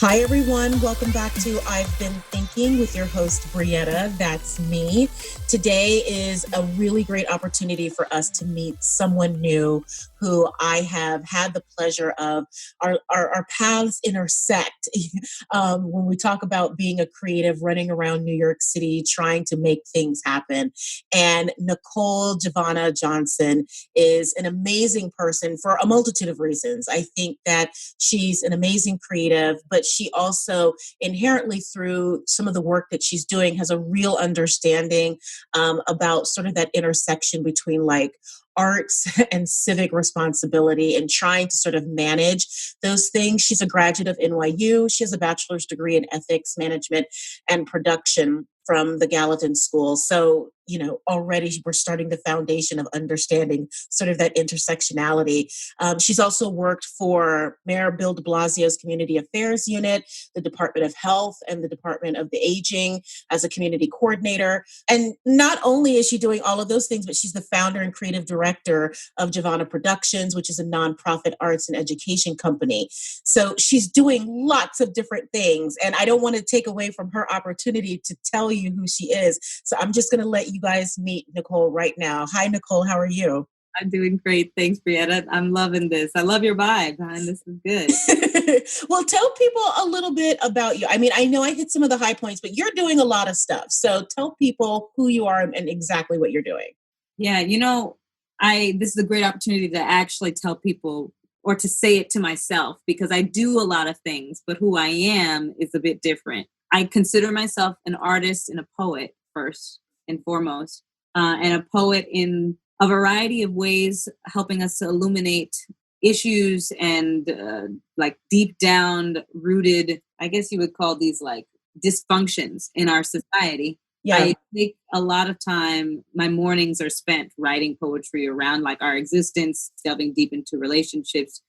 Hi, everyone. Welcome back to I've Been Thinking with your host, Brietta. That's me. Today is a really great opportunity for us to meet someone new who I have had the pleasure of. Our paths intersect when we talk about being a creative, running around New York City, trying to make things happen. And Nicole Javanna Johnson is an amazing person for a multitude of reasons. I think that she's an amazing creative, but she also inherently, through some of the work that she's doing, has a real understanding about sort of that intersection between like arts and civic responsibility and trying to sort of manage those things. She's a graduate of NYU. She has a bachelor's degree in ethics, management, and production from the Gallatin School. So, already we're starting the foundation of understanding sort of that intersectionality. She's also worked for Mayor Bill de Blasio's Community Affairs Unit, the Department of Health, and the Department of the Aging as a community coordinator. And not only is she doing all of those things, but she's the founder and creative director of Javanna Productions, which is a nonprofit arts and education company. So she's doing lots of different things. And I don't want to take away from her opportunity to tell you who she is. So I'm just going to let you guys meet Nicole right now. Hi, Nicole. How are you? I'm doing great. Thanks, Brietta. I'm loving this. I love your vibe, and this is good. Well, tell people a little bit about you. I mean, I know I hit some of the high points, but you're doing a lot of stuff. So tell people who you are and exactly what you're doing. Yeah, this is a great opportunity to actually tell people or to say it to myself, because I do a lot of things, but who I am is a bit different. I consider myself an artist and a poet first and foremost, and a poet in a variety of ways, helping us to illuminate issues and like deep down rooted, I guess you would call these like dysfunctions in our society. Yeah. I take a lot of time, my mornings are spent writing poetry around like our existence, delving deep into relationships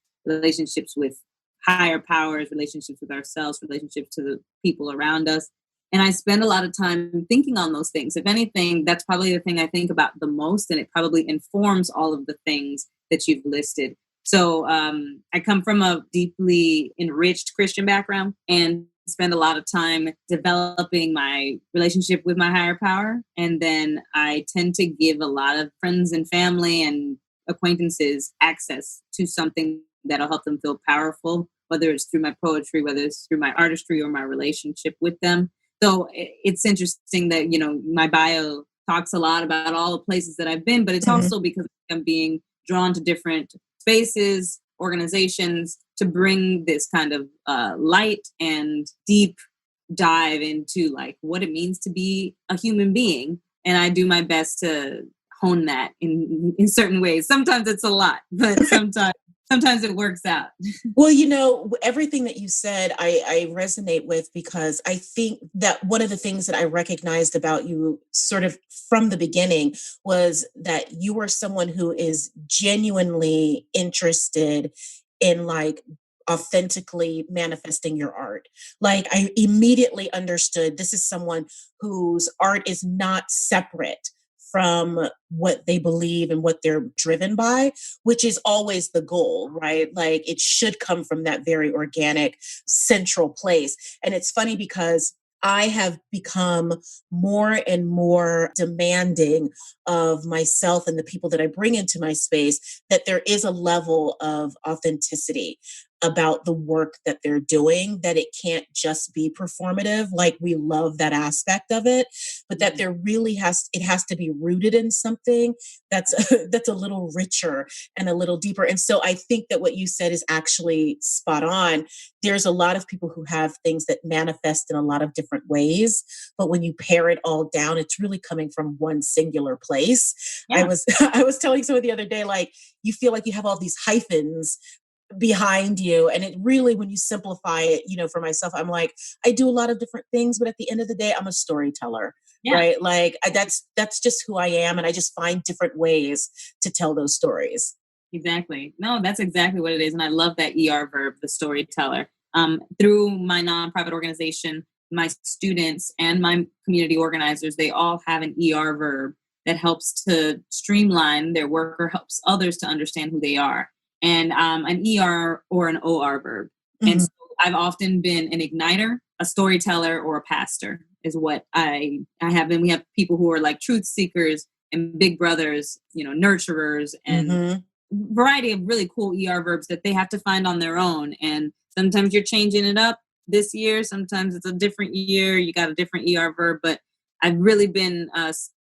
with higher powers, relationships with ourselves, relationships to the people around us. And I spend a lot of time thinking on those things. If anything, that's probably the thing I think about the most, and it probably informs all of the things that you've listed. So I come from a deeply enriched Christian background and spend a lot of time developing my relationship with my higher power. And then I tend to give a lot of friends and family and acquaintances access to something that'll help them feel powerful, whether it's through my poetry, whether it's through my artistry or my relationship with them. So it's interesting that, my bio talks a lot about all the places that I've been, but it's also because I'm being drawn to different spaces, organizations to bring this kind of light and deep dive into like what it means to be a human being. And I do my best to hone that in certain ways. Sometimes it's a lot, but sometimes it works out. Well, everything that you said, I resonate with, because I think that one of the things that I recognized about you sort of from the beginning was that you were someone who is genuinely interested in like authentically manifesting your art. Like I immediately understood this is someone whose art is not separate from what they believe and what they're driven by, which is always the goal, right? Like it should come from that very organic central place. And it's funny because I have become more and more demanding of myself and the people that I bring into my space, that there is a level of authenticity about the work that they're doing, that it can't just be performative. Like we love that aspect of it, but that there really has to be rooted in something that's a little richer and a little deeper. And so I think that what you said is actually spot on. There's a lot of people who have things that manifest in a lot of different ways, but when you pare it all down, it's really coming from one singular place. Yeah. I was telling someone the other day, like you feel like you have all these hyphens behind you. And it really, when you simplify it, for myself, I'm like, I do a lot of different things, but at the end of the day, I'm a storyteller, right? Like that's just who I am. And I just find different ways to tell those stories. Exactly. No, that's exactly what it is. And I love that ER verb, the storyteller. Through my nonprofit organization, my students and my community organizers, they all have an ER verb that helps to streamline their work or helps others to understand who they are. And an ER or an OR verb. Mm-hmm. And so I've often been an igniter, a storyteller, or a pastor is what I have been. We have people who are like truth seekers and big brothers, nurturers, and Mm-hmm. variety of really cool ER verbs that they have to find on their own. And sometimes you're changing it up this year. Sometimes it's a different year. You got a different ER verb, but I've really been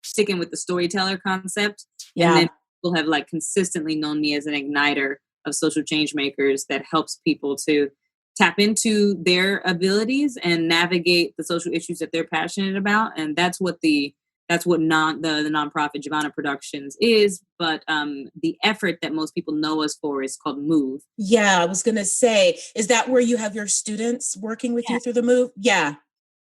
sticking with the storyteller concept. And Yeah. then people have like consistently known me as an igniter of social change makers that helps people to tap into their abilities and navigate the social issues that they're passionate about. And that's what the nonprofit Javanna Productions is. But the effort that most people know us for is called M.O.V.E. Yeah, I was going to say, is that where you have your students working with you through the M.O.V.E? Yeah.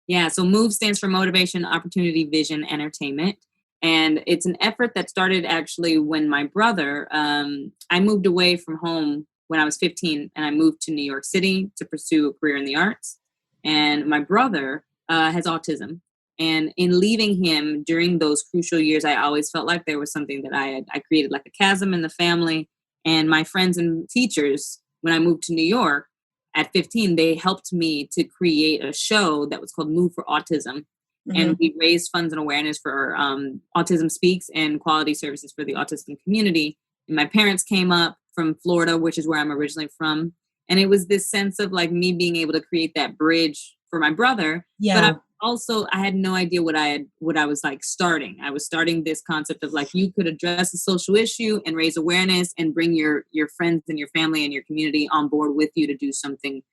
Yeah, so M.O.V.E stands for Motivation, Opportunity, Vision, Entertainment. And it's an effort that started actually when my brother, I moved away from home when I was 15 and I moved to New York City to pursue a career in the arts. And my brother has autism. And in leaving him during those crucial years, I always felt like there was something that I created like a chasm in the family. And my friends and teachers, when I moved to New York, at 15, they helped me to create a show that was called M.O.V.E for Autism. Mm-hmm. And we raised funds and awareness for Autism Speaks and quality services for the autism community. And my parents came up from Florida, which is where I'm originally from. And it was this sense of like me being able to create that bridge for my brother. Yeah. But I had no idea what I was like starting. I was starting this concept of like you could address a social issue and raise awareness and bring your friends and your family and your community on board with you to do something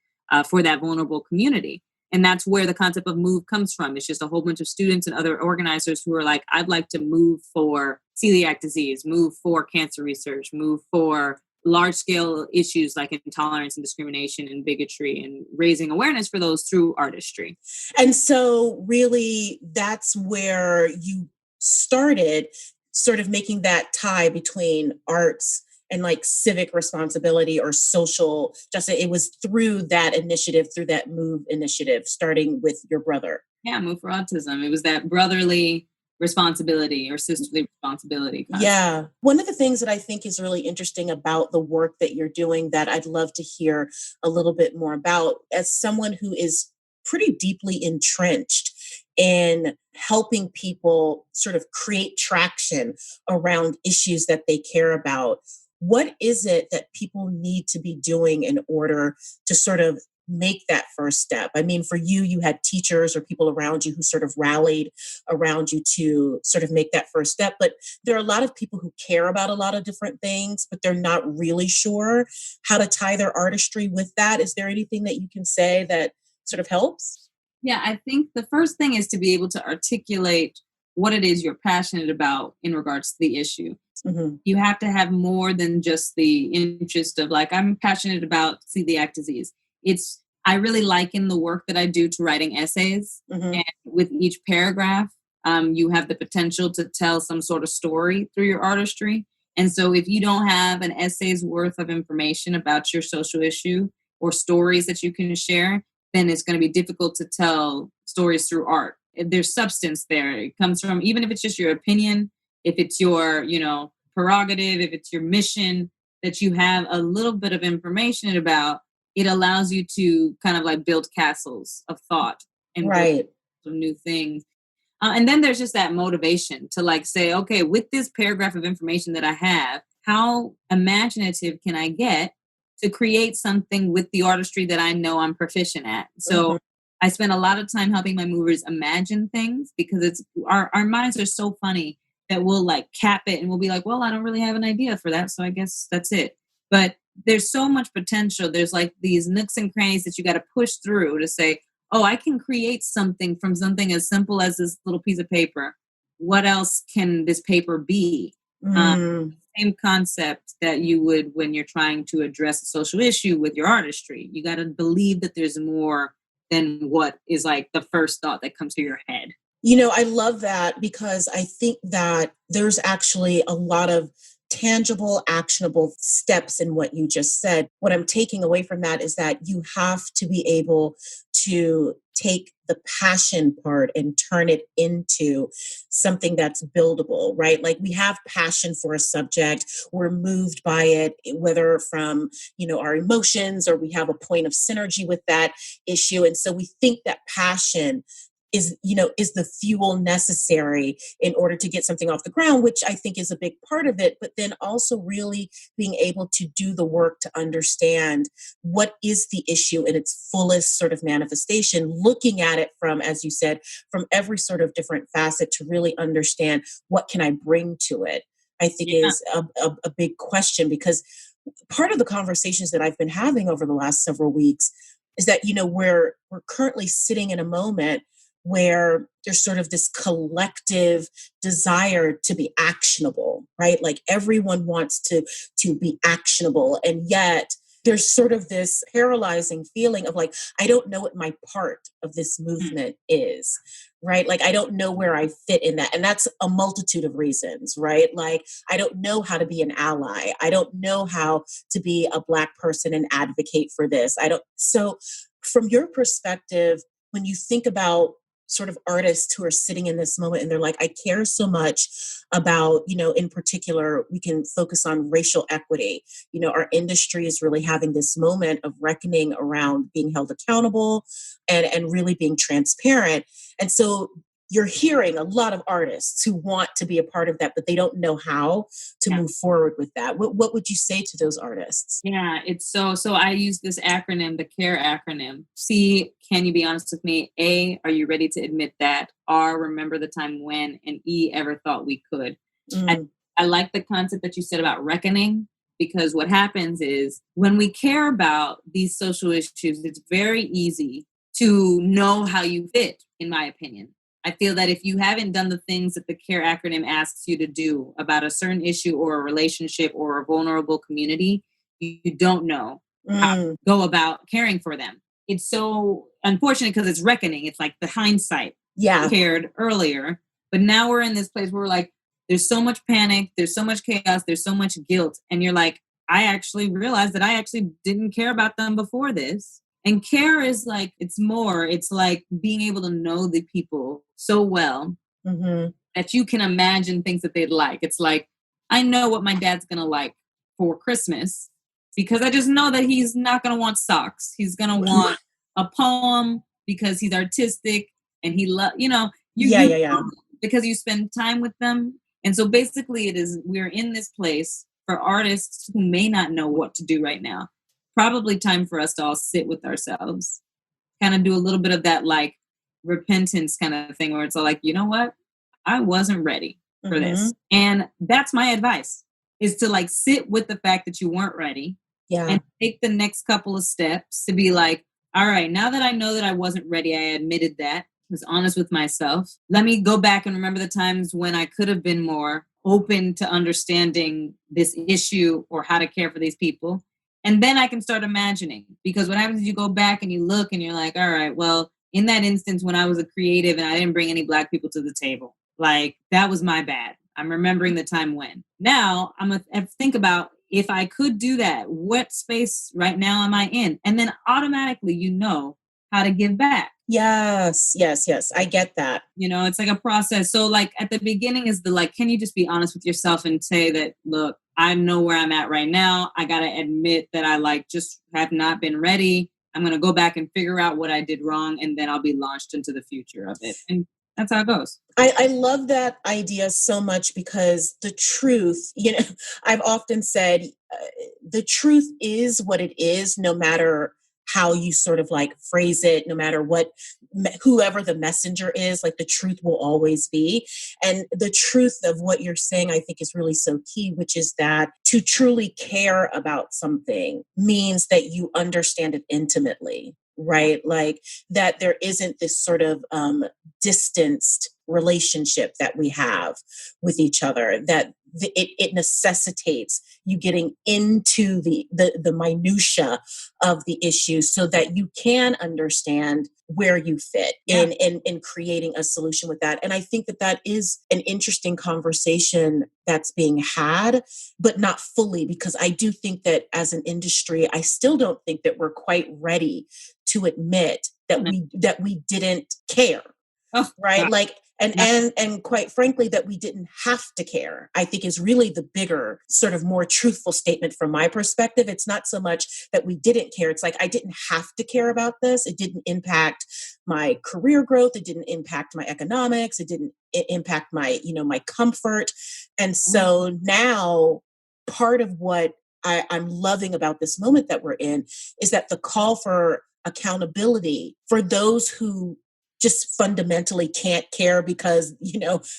for that vulnerable community. And that's where the concept of M.O.V.E comes from. It's just a whole bunch of students and other organizers who are like, I'd like to move for celiac disease, move for cancer research, move for large scale issues like intolerance and discrimination and bigotry, and raising awareness for those through artistry. And so really that's where you started sort of making that tie between arts and like civic responsibility or social justice. It was through that initiative, through that M.O.V.E initiative, starting with your brother. Yeah, M.O.V.E for Autism. It was that brotherly responsibility or sisterly responsibility concept. Yeah. One of the things that I think is really interesting about the work that you're doing that I'd love to hear a little bit more about, as someone who is pretty deeply entrenched in helping people sort of create traction around issues that they care about. What is it that people need to be doing in order to sort of make that first step? I mean, for you, you had teachers or people around you who sort of rallied around you to sort of make that first step. But there are a lot of people who care about a lot of different things, but they're not really sure how to tie their artistry with that. Is there anything that you can say that sort of helps? Yeah, I think the first thing is to be able to articulate what it is you're passionate about in regards to the issue. Mm-hmm. You have to have more than just the interest of like, I'm passionate about celiac disease. I really liken the work that I do to writing essays. Mm-hmm. And with each paragraph, you have the potential to tell some sort of story through your artistry. And so if you don't have an essay's worth of information about your social issue or stories that you can share, then it's going to be difficult to tell stories through art. If there's substance there. It comes from, even if it's just your opinion, if it's your, prerogative, if it's your mission that you have a little bit of information about, it allows you to kind of like build castles of thought and Right. build some new things. And then there's just that motivation to like say, okay, with this paragraph of information that I have, how imaginative can I get to create something with the artistry that I know I'm proficient at? So Mm-hmm. I spend a lot of time helping my movers imagine things because it's our minds are so funny that we'll like cap it and we'll be like, well, I don't really have an idea for that. So I guess that's it. But there's so much potential. There's like these nooks and crannies that you got to push through to say, oh, I can create something from something as simple as this little piece of paper. What else can this paper be? Same concept that you would when you're trying to address a social issue with your artistry. You got to believe that there's more than what is like the first thought that comes to your head. I love that because I think that there's actually a lot of tangible, actionable steps in what you just said. What I'm taking away from that is that you have to be able to take the passion part and turn it into something that's buildable, right? Like we have passion for a subject, we're moved by it, whether from, our emotions or we have a point of synergy with that issue. And so we think that passion is the fuel necessary in order to get something off the ground, which I think is a big part of it. But then also really being able to do the work to understand what is the issue in its fullest sort of manifestation, looking at it from, as you said, from every sort of different facet to really understand what can I bring to it, I think is a big question, because part of the conversations that I've been having over the last several weeks is that, we're currently sitting in a moment where there's sort of this collective desire to be actionable, right? Like everyone wants to be actionable. And yet there's sort of this paralyzing feeling of like, I don't know what my part of this movement is, right? Like, I don't know where I fit in that. And that's a multitude of reasons, right? Like, I don't know how to be an ally. I don't know how to be a Black person and advocate for this. So from your perspective, when you think about sort of artists who are sitting in this moment and they're like, I care so much about, in particular, we can focus on racial equity. Our industry is really having this moment of reckoning around being held accountable and really being transparent. And so you're hearing a lot of artists who want to be a part of that, but they don't know how to move forward with that. What would you say to those artists? Yeah, it's so I use this acronym, the CARE acronym. C, can you be honest with me? A, are you ready to admit that? R, remember the time when? And E, ever thought we could? I like the concept that you said about reckoning, because what happens is when we care about these social issues, it's very easy to know how you fit, in my opinion. I feel that if you haven't done the things that the CARE acronym asks you to do about a certain issue or a relationship or a vulnerable community, you don't know how to go about caring for them. It's so unfortunate because it's reckoning. It's like the hindsight. Yeah. Cared earlier, but now we're in this place where we're like, there's so much panic, there's so much chaos, there's so much guilt. And you're like, I actually realized that I actually didn't care about them before this. And care is like, it's like being able to know the people so well that you can imagine things that they'd like. It's like, I know what my dad's going to like for Christmas because I just know that he's not going to want socks. He's going to want a poem because he's artistic and he because you spend time with them. And so basically we're in this place for artists who may not know what to do right now. Probably time for us to all sit with ourselves, kind of do a little bit of that like repentance kind of thing where it's all like, you know what? I wasn't ready for this. And that's my advice, is to like sit with the fact that you weren't ready and take the next couple of steps to be like, all right, now that I know that I wasn't ready, I admitted that, was honest with myself. Let me go back and remember the times when I could have been more open to understanding this issue or how to care for these people. And then I can start imagining, because what happens is you go back and you look and you're like, all right, well, in that instance, when I was a creative and I didn't bring any Black people to the table, like that was my bad. I'm remembering the time when. Now I'm going to think about, if I could do that, what space right now am I in? And then automatically, how to give back. Yes. I get that. It's like a process. So like at the beginning is can you just be honest with yourself and say that, look, I know where I'm at right now. I got to admit that I just have not been ready. I'm going to go back and figure out what I did wrong, and then I'll be launched into the future of it. And that's how it goes. I love that idea so much, because the truth, I've often said the truth is what it is, no matter how you sort of like phrase it, no matter whoever the messenger is, like the truth will always be. And the truth of what you're saying, I think, is really so key, which is that to truly care about something means that you understand it intimately, right? Like that there isn't this sort of distanced relationship that we have with each other, that it necessitates you getting into the minutia of the issue so that you can understand where you fit in creating a solution with that. And I think that is an interesting conversation that's being had, but not fully, because I do think that as an industry, I still don't think that we're quite ready to admit that we didn't care. Oh, Right. God. Like, Yeah. and quite frankly, that we didn't have to care, I think is really the bigger, sort of more truthful statement from my perspective. It's not so much that we didn't care. It's like, I didn't have to care about this. It didn't impact my career growth. It didn't impact my economics. It didn't impact my, my comfort. And so now part of what I'm loving about this moment that we're in is that the call for accountability for those who just fundamentally can't care because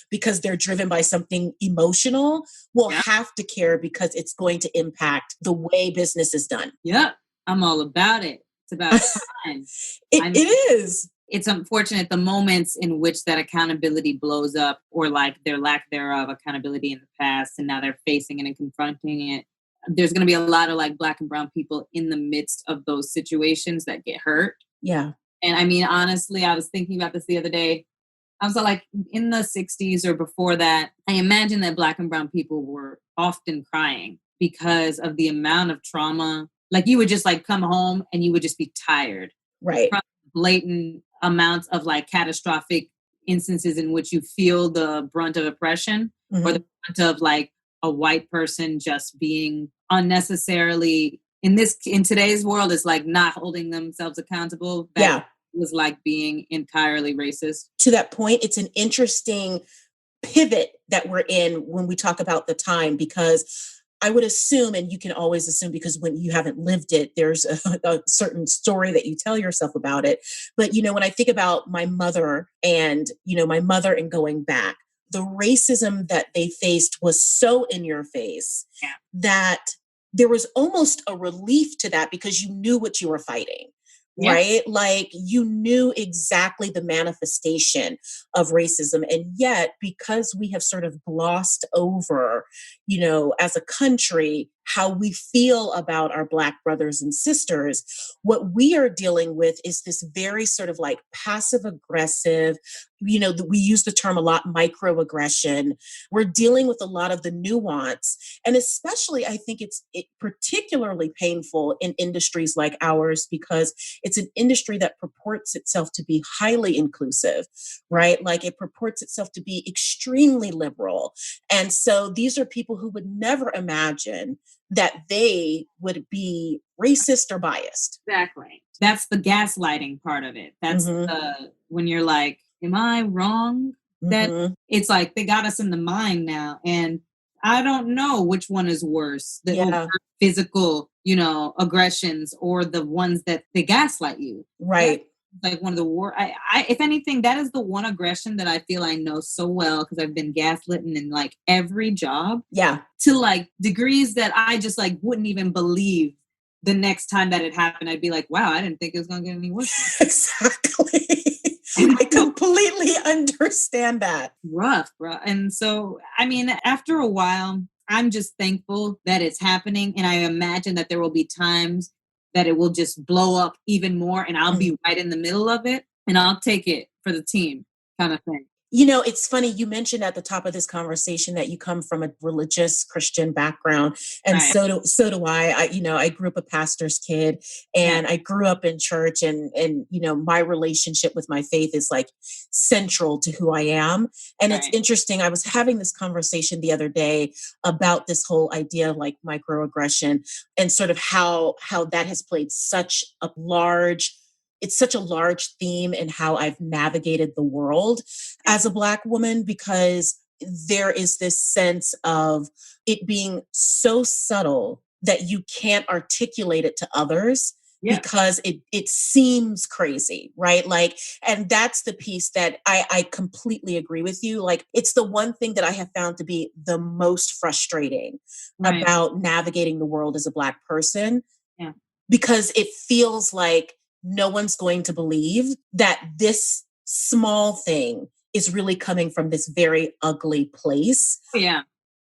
because they're driven by something emotional will Yeah. have to care because it's going to impact the way business is done. Yeah. I'm all about it. It's about time. It is. It's unfortunate the moments in which that accountability blows up, or like their lack thereof accountability in the past, and now they're facing it and confronting it. There's going to be a lot of like Black and brown people in the midst of those situations that get hurt. Yeah. And I mean, honestly, I was thinking about this the other day. I was like, in the 60s or before that, I imagine that Black and brown people were often crying because of the amount of trauma. Like you would just like come home and you would just be tired. Right. From blatant amounts of like catastrophic instances in which you feel the brunt of oppression, or the brunt of like a white person just being unnecessarily in today's world is like not holding themselves accountable. That was like being entirely racist. To that point, it's an interesting pivot that we're in when we talk about the time, because I would assume, and you can always assume because when you haven't lived it, there's a certain story that you tell yourself about it. But, when I think about my mother and going back, the racism that they faced was so in your face that there was almost a relief to that because you knew what you were fighting. Yeah. Right? Like you knew exactly the manifestation of racism. And yet, because we have sort of glossed over, as a country, how we feel about our Black brothers and sisters, what we are dealing with is this very sort of like passive aggressive, we use the term a lot, microaggression. We're dealing with a lot of the nuance. And especially, I think it's particularly painful in industries like ours because it's an industry that purports itself to be highly inclusive, right? Like it purports itself to be extremely liberal. And so these are people who would never imagine that they would be racist or biased. Exactly. That's the gaslighting part of it. That's when you're like, am I wrong? That it's like they got us in the mind now. And I don't know which one is worse, the physical, aggressions, or the ones that they gaslight you. Right. Like one of the if anything, that is the one aggression that I feel I know so well because I've been gaslit in like every job. Yeah. To like degrees that I just like wouldn't even believe the next time that it happened. I'd be like, wow, I didn't think it was going to get any worse. Exactly. I completely understand that. Rough, bro. And so, I mean, after a while, I'm just thankful that it's happening. And I imagine that there will be times that it will just blow up even more and I'll be right in the middle of it and I'll take it for the team kind of thing. It's funny, you mentioned at the top of this conversation that you come from a religious Christian background. And so do I. I grew up a pastor's kid and I grew up in church and my relationship with my faith is like central to who I am. And it's interesting. I was having this conversation the other day about this whole idea of like microaggression and sort of how that has played such a large theme in how I've navigated the world as a Black woman, because there is this sense of it being so subtle that you can't articulate it to others because it seems crazy, right? Like, and that's the piece that I completely agree with you. Like, it's the one thing that I have found to be the most frustrating about navigating the world as a Black person, because it feels like no one's going to believe that this small thing is really coming from this very ugly place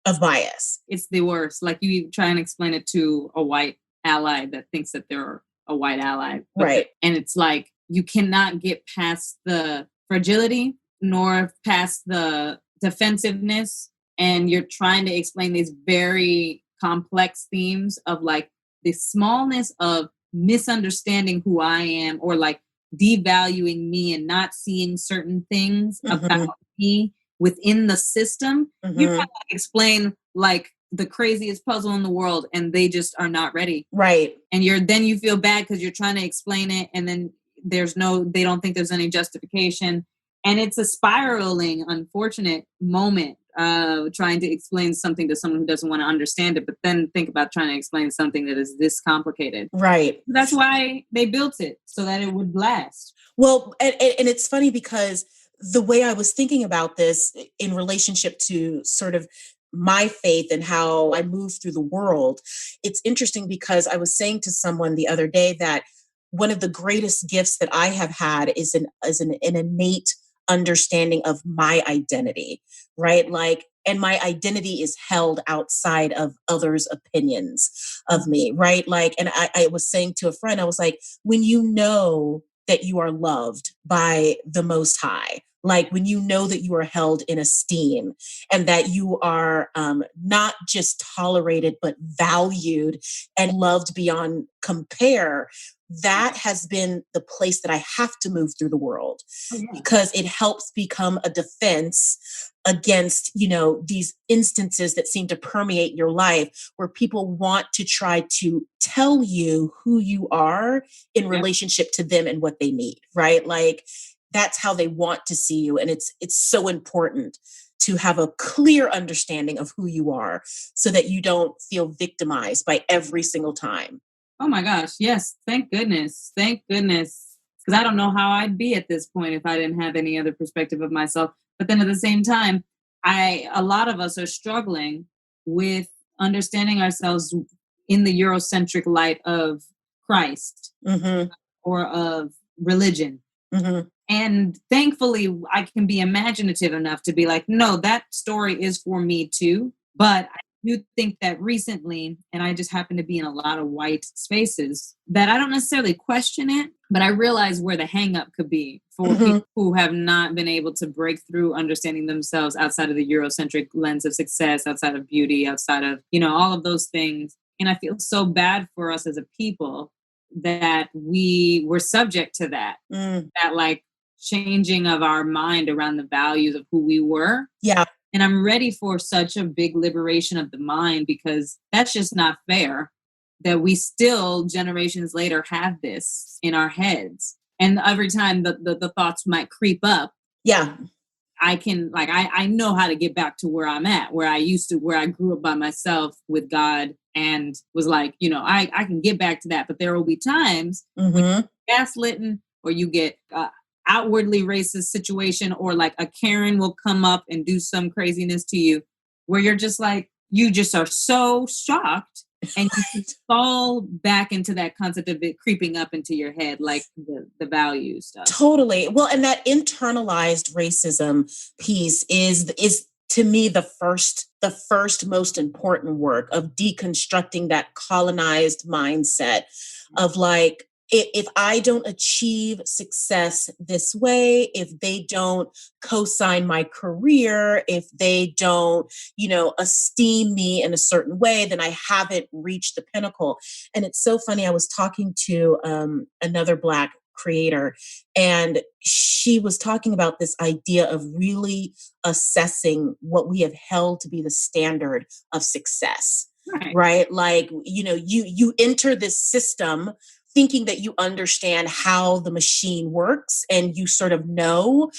of bias. It's the worst. Like you try and explain it to a white ally that thinks that they're a white ally. Right. And it's like, you cannot get past the fragility nor past the defensiveness. And you're trying to explain these very complex themes of like the smallness of misunderstanding who I am, or like devaluing me and not seeing certain things Mm-hmm. about me within the system, you Mm-hmm. try to explain like the craziest puzzle in the world and they just are not ready. Right. And then you feel bad because you're trying to explain it, and then they don't think there's any justification. And it's a spiraling, unfortunate moment, trying to explain something to someone who doesn't want to understand it, but then think about trying to explain something that is this complicated. Right. That's why they built it, so that it would last. Well, and it's funny because the way I was thinking about this in relationship to sort of my faith and how I move through the world, it's interesting because I was saying to someone the other day that one of the greatest gifts that I have had is an innate understanding of my identity, right? Like, and my identity is held outside of others' opinions of me, right? Like, and I was saying to a friend, I was like, when you know that you are loved by the Most High, like when you know that you are held in esteem and that you are not just tolerated, but valued and loved beyond compare, that has been the place that I have to move through the world, Oh, yeah. because it helps become a defense against, these instances that seem to permeate your life where people want to try to tell you who you are in relationship to them and what they need, right? Like that's how they want to see you. And it's so important to have a clear understanding of who you are so that you don't feel victimized by every single time. Oh my gosh, yes. Thank goodness. Thank goodness. Because I don't know how I'd be at this point if I didn't have any other perspective of myself. But then at the same time, a lot of us are struggling with understanding ourselves in the Eurocentric light of Christ Mm-hmm. or of religion. Mm-hmm. And thankfully, I can be imaginative enough to be like, no, that story is for me too. But I do think that recently, and I just happen to be in a lot of white spaces, that I don't necessarily question it, but I realize where the hang up could be for Mm-hmm. people who have not been able to break through understanding themselves outside of the Eurocentric lens of success, outside of beauty, outside of, all of those things. And I feel so bad for us as a people that we were subject to that, that like changing of our mind around the values of who we were. Yeah. And I'm ready for such a big liberation of the mind, because that's just not fair that we still generations later have this in our heads. And every time the thoughts might creep up, Yeah. I can I know how to get back to where I'm at, where I grew up by myself with God and was like, I can get back to that. But there will be times when Mm-hmm. you're gaslitting, or you get outwardly racist situation, or like a Karen will come up and do some craziness to you where you're just like, you just are so shocked, and you just fall back into that concept of it creeping up into your head, like the value stuff. Totally. Well, and that internalized racism piece is to me the first most important work of deconstructing that colonized mindset of like, if I don't achieve success this way, if they don't co-sign my career, if they don't, esteem me in a certain way, then I haven't reached the pinnacle. And it's so funny. I was talking to another Black creator, and she was talking about this idea of really assessing what we have held to be the standard of success. Right? Like, you enter this system thinking that you understand how the machine works, and you sort of know,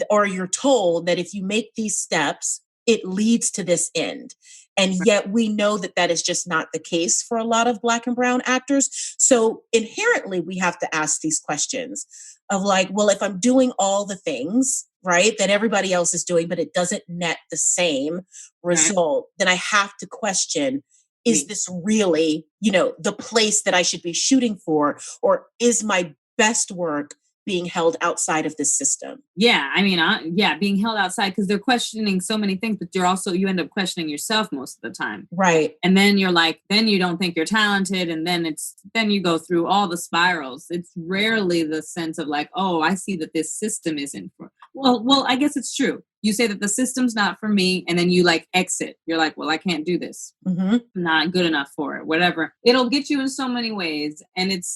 or you're told that if you make these steps, it leads to this end. And yet we know that that is just not the case for a lot of Black and brown actors. So inherently, we have to ask these questions of like, well, if I'm doing all the things, right, that everybody else is doing, but it doesn't net the same result, then I have to question, is this really, the place that I should be shooting for? Or is my best work being held outside of this system? Yeah, I mean, being held outside, because they're questioning so many things, but you end up questioning yourself most of the time. Right. And then you're like, then you don't think you're talented, and then you go through all the spirals. It's rarely the sense of like, oh, I see that this system isn't Well, I guess it's true. You say that the system's not for me, and then you like exit. You're like, well, I can't do this. Mm-hmm. I'm not good enough for it. Whatever. It'll get you in so many ways, and it's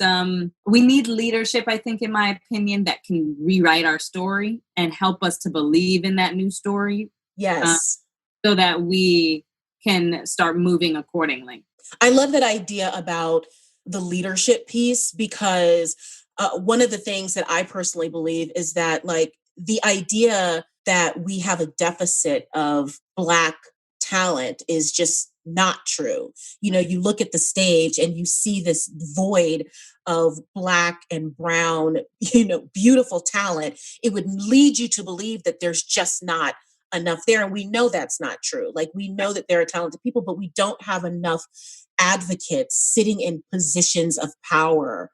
we need leadership. I think, in my opinion, that can rewrite our story and help us to believe in that new story, Yes. so that we can start moving accordingly. I love that idea about the leadership piece because one of the things that I personally believe is that, like, the idea that we have a deficit of Black talent is just not true. You know, you look at the stage and you see this void of Black and brown, you know, beautiful talent. It would lead you to believe that there's just not enough there. And we know that's not true. Like, we know that there are talented people, but we don't have enough advocates sitting in positions of power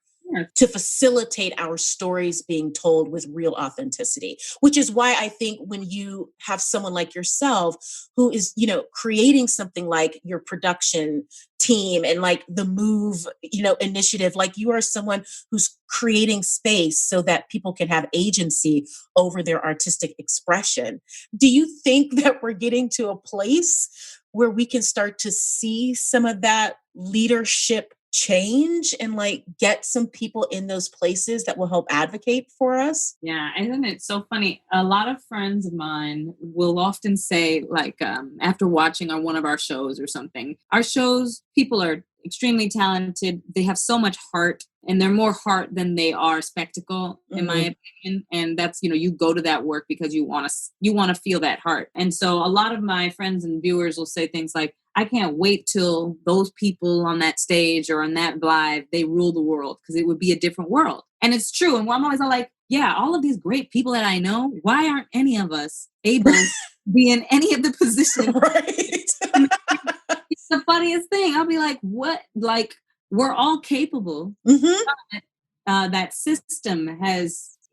to facilitate our stories being told with real authenticity, which is why I think when you have someone like yourself who is, you know, creating something like your production team and like the M.O.V.E, you know, initiative, like you are someone who's creating space so that people can have agency over their artistic expression. Do you think that we're getting to a place where we can start to see some of that leadership change and like get some people in those places that will help advocate for us? Yeah, isn't it so funny? A lot of friends of mine will often say, like, after watching on one of our shows or something, our shows, people are extremely talented. They have so much heart, and they're more heart than they are spectacle, in my opinion. And that's, you know, you go to that work because you want to feel that heart. And so a lot of my friends and viewers will say things like, I can't wait till those people on that stage or on that live, they rule the world, because it would be a different world. And it's true. And I'm always like, yeah, all of these great people that I know, why aren't any of us able to be in any of the positions? Right. It's the funniest thing. I'll be like, what? Like, we're all capable. Mm-hmm. That system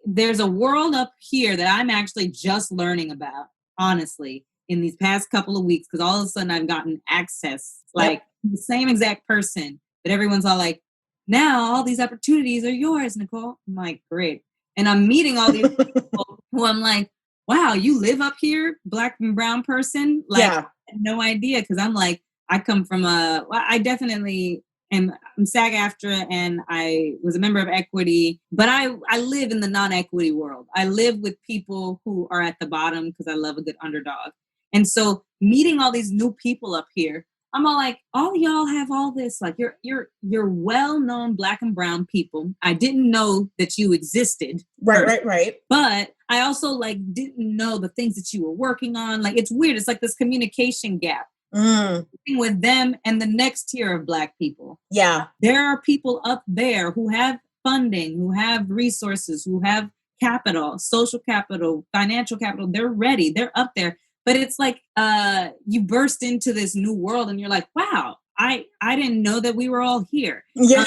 there's a world up here that I'm actually just learning about, honestly, in these past couple of weeks, because all of a sudden I've gotten access, like the same exact person that everyone's all like, now all these opportunities are yours, Nicole. I'm like, great. And I'm meeting all these people who I'm like, wow, you live up here, Black and brown person? Like, Yeah. I had no idea, because I'm like, I come from I definitely I'm SAG-AFTRA, and I was a member of Equity, but I live in the non-equity world. I live with people who are at the bottom because I love a good underdog. And so meeting all these new people up here, I'm all like, all y'all have all this, like you're well-known Black and brown people. I didn't know that you existed. Right. But I also like didn't know the things that you were working on. Like, it's weird. It's like this communication gap with them and the next tier of Black people. Yeah. There are people up there who have funding, who have resources, who have capital, social capital, financial capital. They're ready. They're up there. But it's like you burst into this new world and you're like, wow, I didn't know that we were all here. Yeah.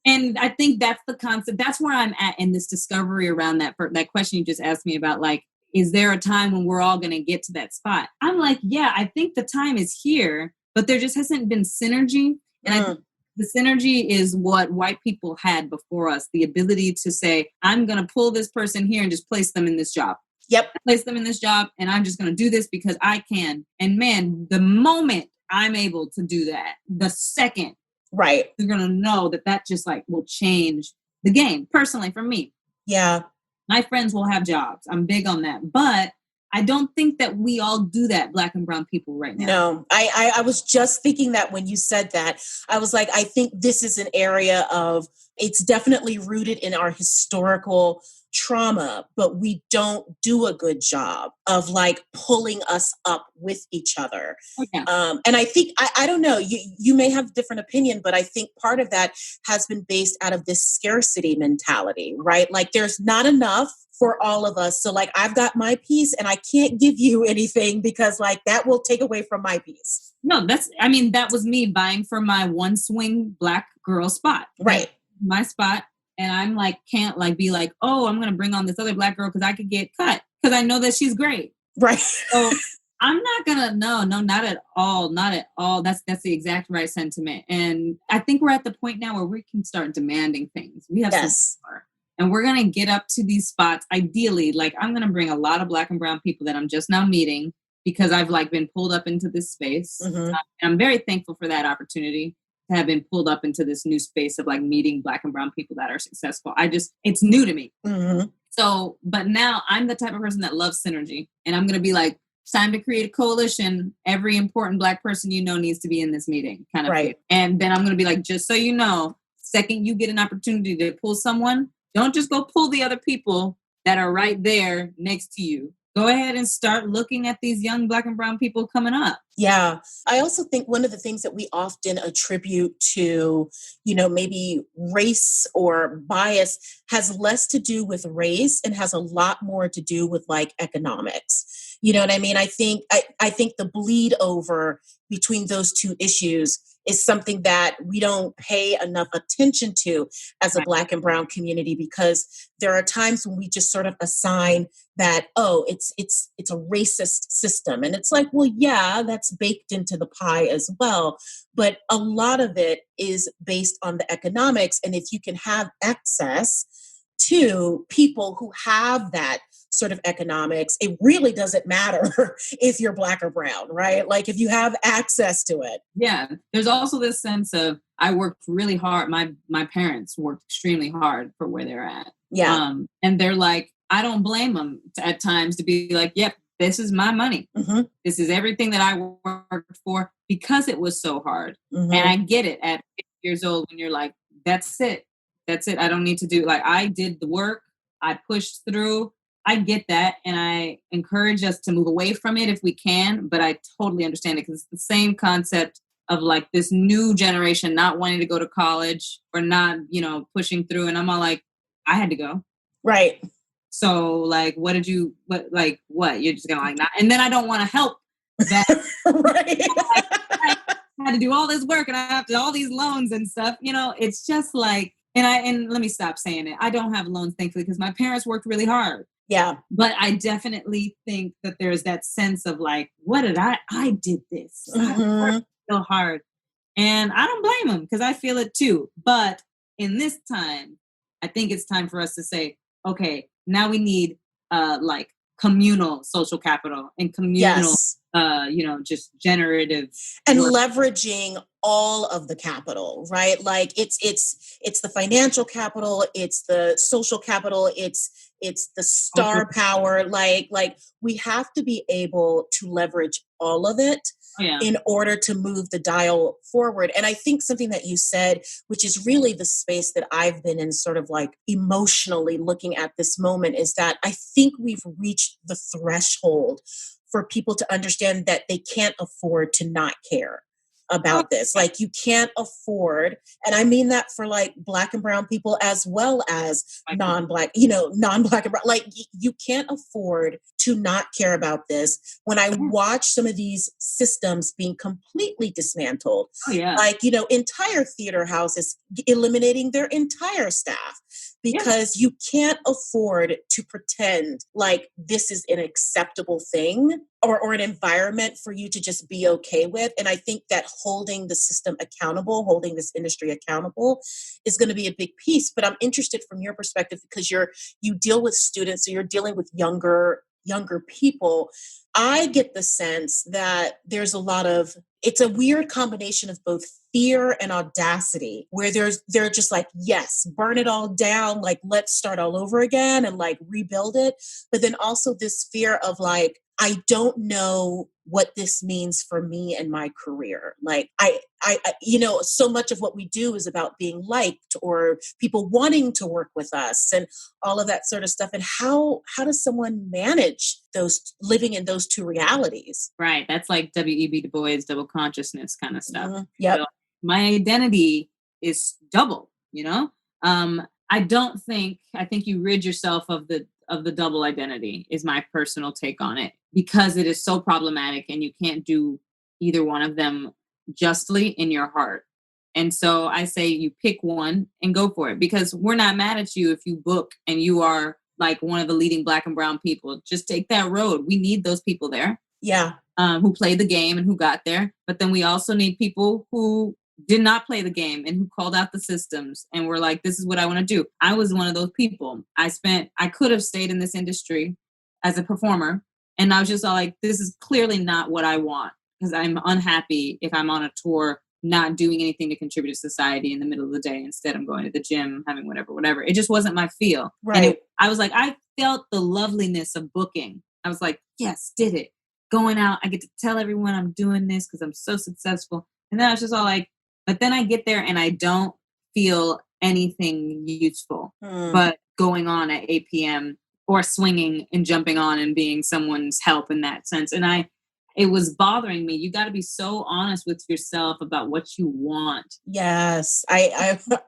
And I think that's the concept. That's where I'm at in this discovery around that question you just asked me about, like, is there a time when we're all going to get to that spot? I'm like, yeah, I think the time is here, but there just hasn't been synergy. And I think the synergy is what white people had before us, the ability to say, I'm going to pull this person here and just place them in this job. Yep. Place them in this job, and I'm just going to do this because I can. And man, the moment I'm able to do that, the second, right, you're going to know that just like will change the game. Personally, for me. Yeah. My friends will have jobs. I'm big on that. But I don't think that we all do that, Black and brown people, right now. No, I was just thinking that when you said that. I was like, I think this is an area of, it's definitely rooted in our historical trauma, but we don't do a good job of like pulling us up with each other. Okay. And I think, I don't know, you may have a different opinion, but I think part of that has been based out of this scarcity mentality, right? Like there's not enough for all of us. So like, I've got my piece and I can't give you anything because like that will take away from my piece. No, that was me vying for my one swing Black girl spot. Right. My spot. And I'm like, can't like be like, oh, I'm going to bring on this other Black girl because I could get cut because I know that she's great. Right. So I'm not going to, no, not at all. Not at all. That's the exact right sentiment. And I think we're at the point now where we can start demanding things. We have some power. And we're going to get up to these spots. Ideally, like I'm going to bring a lot of Black and brown people that I'm just now meeting because I've like been pulled up into this space. Mm-hmm. And I'm very thankful for that opportunity to have been pulled up into this new space of like meeting Black and brown people that are successful. It's new to me. Mm-hmm. So, but now I'm the type of person that loves synergy, and I'm going to be like, it's time to create a coalition. Every important Black person you know needs to be in this meeting, kind of right. thing. And then I'm going to be like, just so you know, second you get an opportunity to pull someone, don't just go pull the other people that are right there next to you. Go ahead and start looking at these young Black and brown people coming up. Yeah. I also think one of the things that we often attribute to, maybe race or bias has less to do with race and has a lot more to do with like economics. You know what I mean? I think the bleed over between those two issues is something that we don't pay enough attention to as a Black and brown community, because there are times when we just sort of assign that, it's a racist system. And it's like, well, yeah, that's baked into the pie as well. But a lot of it is based on the economics. And if you can have access to people who have that sort of economics, it really doesn't matter if you're Black or brown, right? Like if you have access to it. Yeah. There's also this sense of, I worked really hard. My parents worked extremed hard for where they're at. Yeah. And they're like, I don't blame them at times to be like, yep, this is my money. Mm-hmm. This is everything that I worked for, because it was so hard. Mm-hmm. And I get it at 50 years old when you're like, that's it. I don't need to do, like, I did the work. I pushed through. I get that. And I encourage us to move away from it if we can. But I totally understand it, because it's the same concept of like this new generation not wanting to go to college or not, pushing through. And I'm all like, I had to go. Right. So like, what? You're just gonna like not, and then I don't want to help that. Right. I had to do all this work and I have to all these loans and stuff. It's just like, and let me stop saying it. I don't have loans, thankfully, because my parents worked really hard. Yeah. But I definitely think that there's that sense of like, what did I did this. Mm-hmm. I worked so hard. And I don't blame them, because I feel it too. But in this time, I think it's time for us to say, okay, now we need like communal social capital and communal, yes. Just generative and work. Leveraging all of the capital, right? Like it's the financial capital, it's the social capital, it's the star power. Like we have to be able to leverage all of it. Oh, yeah. In order to move the dial forward. And I think something that you said, which is really the space that I've been in sort of like emotionally looking at this moment, is that I think we've reached the threshold for people to understand that they can't afford to not care about this. Like you can't afford, and I mean that for like Black and brown people as well as non-Black and brown, like you can't afford to not care about this. When I watch some of these systems being completely dismantled, like, entire theater houses eliminating their entire staff, because you can't afford to pretend like this is an acceptable thing or an environment for you to just be okay with. And I think that holding the system accountable, holding this industry accountable is going to be a big piece. But I'm interested from your perspective, because you deal with students, so you're dealing with younger people. I get the sense that there's it's a weird combination of both fear and audacity, where they're just like, yes, burn it all down. Like, let's start all over again and like rebuild it. But then also this fear of like, I don't know what this means for me and my career. Like I so much of what we do is about being liked or people wanting to work with us and all of that sort of stuff. And how does someone manage those, living in those two realities? Right. That's like W.E.B. Du Bois, double consciousness kind of stuff. Mm-hmm. Yep. So my identity is double, I think you rid yourself of the double identity is my personal take on it, because it is so problematic and you can't do either one of them justly in your heart. And so I say you pick one and go for it, because we're not mad at you if you book and you are like one of the leading Black and brown people. Just take that road. We need those people there. Yeah. Who played the game and who got there. But then we also need people who did not play the game and who called out the systems and were like, this is what I want to do. I was one of those people. I could have stayed in this industry as a performer. And I was just all like, this is clearly not what I want, because I'm unhappy if I'm on a tour, not doing anything to contribute to society in the middle of the day. Instead, I'm going to the gym, having whatever. It just wasn't my feel. Right. And I was like, I felt the loveliness of booking. I was like, yes, did it. Going out, I get to tell everyone I'm doing this because I'm so successful. And then I was just all like, but then I get there and I don't feel anything useful but going on at 8 p.m. or swinging and jumping on and being someone's help in that sense. And it was bothering me. You got to be so honest with yourself about what you want. Yes.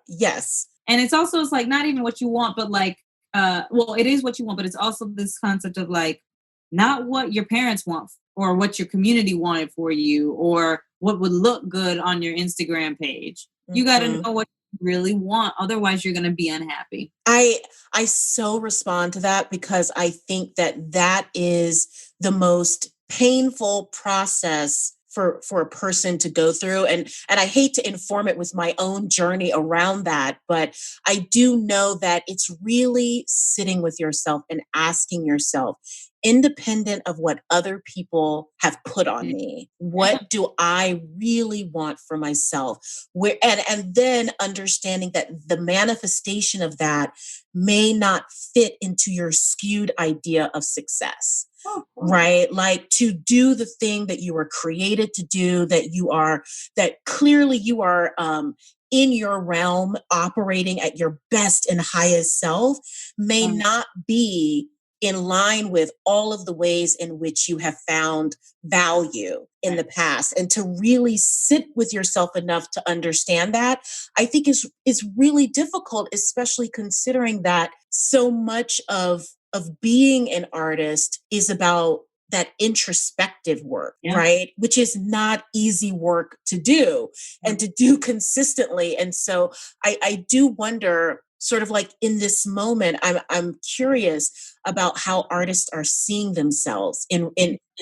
Yes. And it's like not even what you want, but like, well, it is what you want, but it's also this concept of like, not what your parents want or what your community wanted for you or what would look good on your Instagram page. You got to know what you really want. Otherwise, you're going to be unhappy. I so respond to that because I think that is the most painful process for a person to go through. And I hate to inform it with my own journey around that, but I do know that it's really sitting with yourself and asking yourself, independent of what other people have put on me, what do I really want for myself? And then understanding that the manifestation of that may not fit into your skewed idea of success. Right? Like to do the thing that you were created to do, that clearly you are in your realm operating at your best and highest self may not be in line with all of the ways in which you have found value in the past. And to really sit with yourself enough to understand that, I think is really difficult, especially considering that so much of being an artist is about that introspective work, right? Which is not easy work to do and to do consistently. And so I do wonder, sort of like in this moment, I'm curious about how artists are seeing themselves in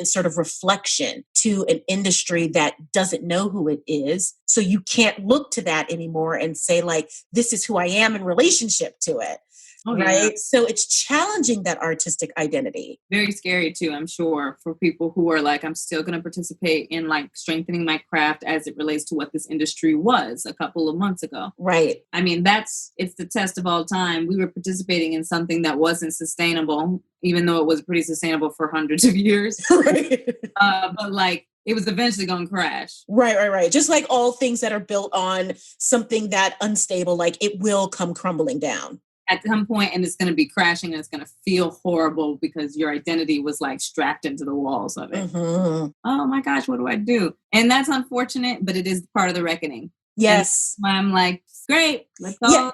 sort of reflection to an industry that doesn't know who it is. So you can't look to that anymore and say like, this is who I am in relationship to it. Right. Yeah. So it's challenging that artistic identity. Very scary too, I'm sure, for people who are like, I'm still going to participate in like strengthening my craft as it relates to what this industry was a couple of months ago. Right. I mean, it's the test of all time. We were participating in something that wasn't sustainable, even though it was pretty sustainable for hundreds of years. Right. But like, it was eventually going to crash. Right. Just like all things that are built on something that unstable, like it will come crumbling down at some point, and it's going to be crashing and it's going to feel horrible because your identity was like strapped into the walls of it. Oh my gosh, what do I do? And that's unfortunate, but it is part of the reckoning. Yes. And I'm like, great, let's all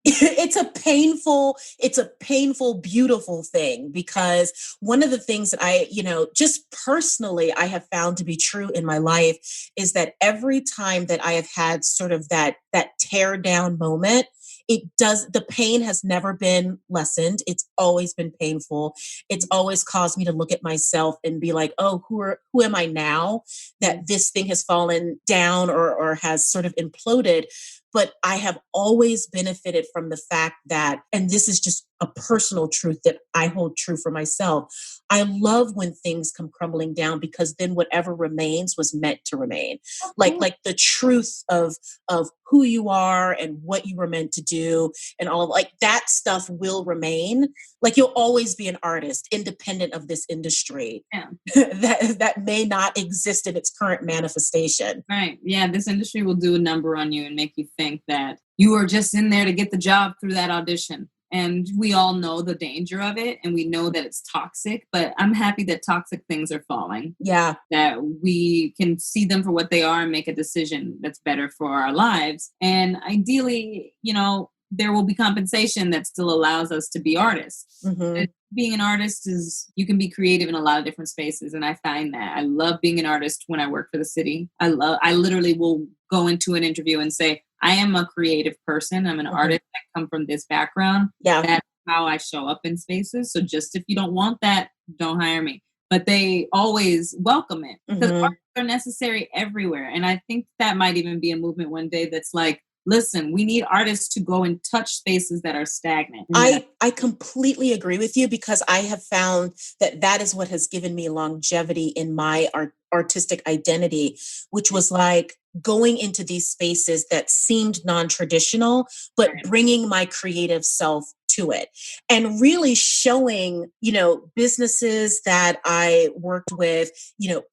it's a painful, beautiful thing, because one of the things that I, just personally, I have found to be true in my life is that every time that I have had sort of that tear down moment, the pain has never been lessened. It's always been painful. It's always caused me to look at myself and be like, oh, who am I now that this thing has fallen down or has sort of imploded? But I have always benefited from the fact that, and this is just a personal truth that I hold true for myself, I love when things come crumbling down, because then whatever remains was meant to remain. Like the truth of who you are and what you were meant to do and all, like that stuff will remain. Like you'll always be an artist independent of this industry. Yeah. that may not exist in its current manifestation. Right. Yeah. This industry will do a number on you and make you think that you are just in there to get the job through that audition. And we all know the danger of it, and we know that it's toxic, but I'm happy that toxic things are falling. Yeah. That we can see them for what they are and make a decision that's better for our lives. And ideally, there will be compensation that still allows us to be artists. Mm-hmm. Being an artist you can be creative in a lot of different spaces. And I find that I love being an artist when I work for the city. I literally will go into an interview and say, I am a creative person. I'm an artist. I come from this background. Yeah. That's how I show up in spaces. So just if you don't want that, don't hire me. but they always welcome it because Mhm. artists are necessary everywhere. And I think that might even be a movement one day that's like, listen, we need artists to go and touch spaces that are stagnant. I completely agree with you because I have found that that is what has given me longevity in my artistic identity, which was like going into these spaces that seemed non-traditional, but Right. bringing my creative self to it and really showing, businesses that I worked with,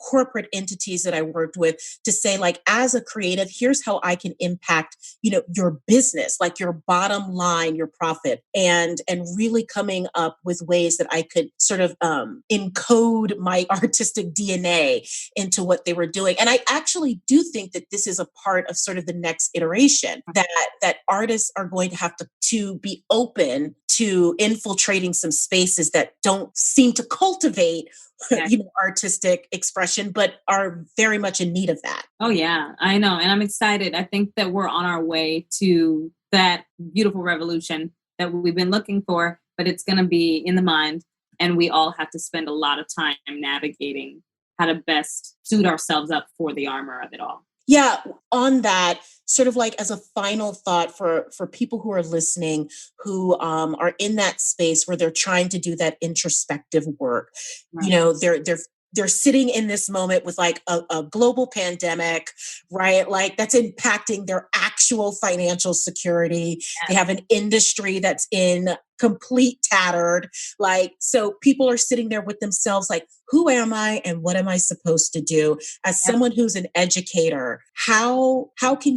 corporate entities that I worked with to say like, as a creative, here's how I can impact, your business, like your bottom line, your profit, and really coming up with ways that I could sort of encode my artistic DNA into what they were doing. And I actually do think that this is a part of sort of the next iteration, that artists are going to have to be open to infiltrating some spaces that don't seem to cultivate Yeah. artistic expression, but are very much in need of that. Oh yeah, I know. And I'm excited. I think that we're on our way to that beautiful revolution that we've been looking for, but it's going to be in the mind. And we all have to spend a lot of time navigating how to best suit ourselves up for the armor of it all. Yeah, on that, sort of like as a final thought for people who are listening, who are in that space where they're trying to do that introspective work. Right. They're sitting in this moment with like a global pandemic, right? Like that's impacting their actual financial security. They have an industry that's in complete tattered. Like, so people are sitting there with themselves like, who am I and what am I supposed to do? As Yeah. someone who's an educator, how can you